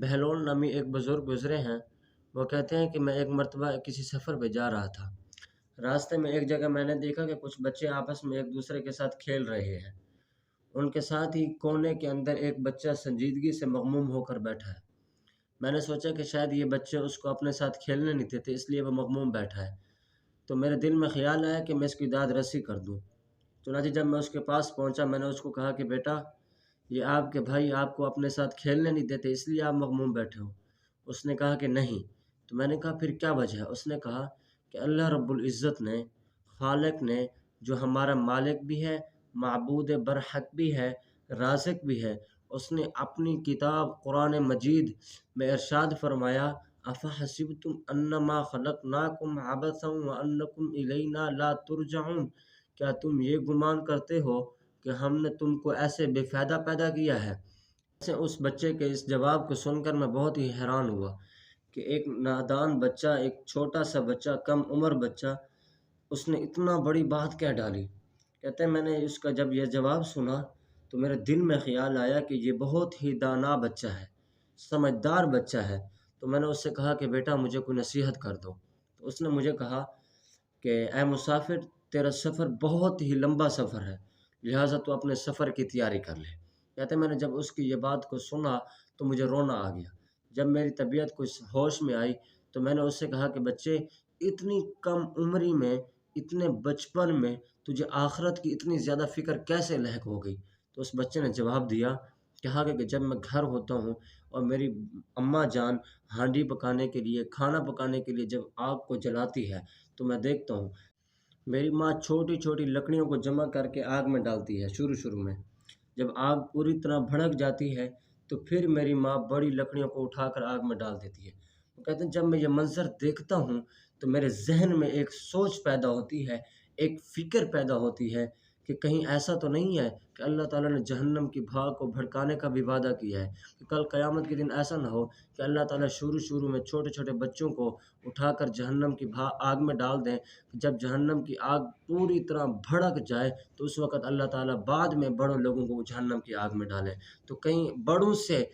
بہلول نامی ایک بزرگ گزرے ہیں۔ وہ کہتے ہیں کہ میں ایک مرتبہ کسی سفر پہ جا رہا تھا۔ راستے میں ایک جگہ میں نے دیکھا کہ کچھ بچے آپس میں ایک دوسرے کے ساتھ کھیل رہے ہیں۔ ان کے ساتھ ہی کونے کے اندر ایک بچہ سنجیدگی سے مغموم ہو کر بیٹھا ہے۔ میں نے سوچا کہ شاید یہ بچے اس کو اپنے ساتھ کھیلنے نہیں دیتے، اس لیے وہ مغموم بیٹھا ہے۔ تو میرے دل میں خیال آیا کہ میں اس کی داد رسی کر دوں۔ چنانچہ جب میں اس کے پاس پہنچا، میں نے اس کو کہا کہ بیٹا، یہ آپ کے بھائی آپ کو اپنے ساتھ کھیلنے نہیں دیتے، اس لیے آپ مغموم بیٹھے ہو۔ اس نے کہا کہ نہیں۔ تو میں نے کہا پھر کیا وجہ ہے؟ اس نے کہا کہ اللہ رب العزت نے، خالق نے، جو ہمارا مالک بھی ہے، معبود برحق بھی ہے، رازق بھی ہے، اس نے اپنی کتاب قرآن مجید میں ارشاد فرمایا افحسبتم انما خلقناکم عبثا وانکم الینا لا ترجعون، کیا تم یہ گمان کرتے ہو کہ ہم نے تم کو ایسے بے فائدہ پیدا کیا ہے؟ اس بچے کے اس جواب کو سن کر میں بہت ہی حیران ہوا کہ ایک نادان بچہ، ایک چھوٹا سا بچہ، کم عمر بچہ، اس نے اتنا بڑی بات کہہ ڈالی۔ کہتے ہیں میں نے اس کا جب یہ جواب سنا تو میرے دل میں خیال آیا کہ یہ بہت ہی دانا بچہ ہے، سمجھدار بچہ ہے۔ تو میں نے اس سے کہا کہ بیٹا مجھے کوئی نصیحت کر دو۔ تو اس نے مجھے کہا کہ اے مسافر، تیرا سفر بہت ہی لمبا سفر ہے، لہٰذا تو اپنے سفر کی تیاری کر لے۔ کہتے ہیں میں نے جب اس کی یہ بات کو سنا تو مجھے رونا آ گیا۔ جب میری طبیعت کچھ ہوش میں آئی تو میں نے اس سے کہا کہ بچے، اتنی کم عمری میں، اتنے بچپن میں تجھے آخرت کی اتنی زیادہ فکر کیسے لاحق ہو گئی؟ تو اس بچے نے جواب دیا، کہا کہ جب میں گھر ہوتا ہوں اور میری اماں جان ہانڈی پکانے کے لیے، کھانا پکانے کے لیے جب آگ کو جلاتی ہے تو میں دیکھتا ہوں میری ماں چھوٹی چھوٹی لکڑیوں کو جمع کر کے آگ میں ڈالتی ہے شروع میں۔ جب آگ پوری طرح بھڑک جاتی ہے تو پھر میری ماں بڑی لکڑیوں کو اٹھا کر آگ میں ڈال دیتی ہے۔ وہ کہتے ہیں جب میں یہ منظر دیکھتا ہوں تو میرے ذہن میں ایک سوچ پیدا ہوتی ہے، ایک فکر پیدا ہوتی ہے کہ کہیں ایسا تو نہیں ہے کہ اللہ تعالیٰ نے جہنم کی بھاگ کو بھڑکانے کا بھی وعدہ کیا ہے، کہ کل قیامت کے دن ایسا نہ ہو کہ اللہ تعالیٰ شروع میں چھوٹے چھوٹے بچوں کو اٹھا کر جہنم کی آگ میں ڈال دیں، جب جہنم کی آگ پوری طرح بھڑک جائے تو اس وقت اللہ تعالیٰ بعد میں بڑوں لوگوں کو جہنم کی آگ میں ڈالے، تو کہیں بڑوں سے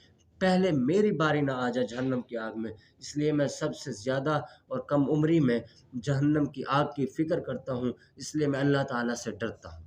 پہلے میری باری نہ آ جائے جہنم کی آگ میں۔ اس لیے میں سب سے زیادہ اور کم عمری میں جہنم کی آگ کی فکر کرتا ہوں، اس لیے میں اللہ تعالیٰ سے ڈرتا ہوں۔